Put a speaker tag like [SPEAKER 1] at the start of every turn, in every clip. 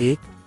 [SPEAKER 1] 1: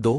[SPEAKER 1] 2: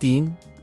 [SPEAKER 1] 3: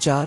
[SPEAKER 1] 4: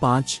[SPEAKER 1] 5: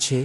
[SPEAKER 1] 6: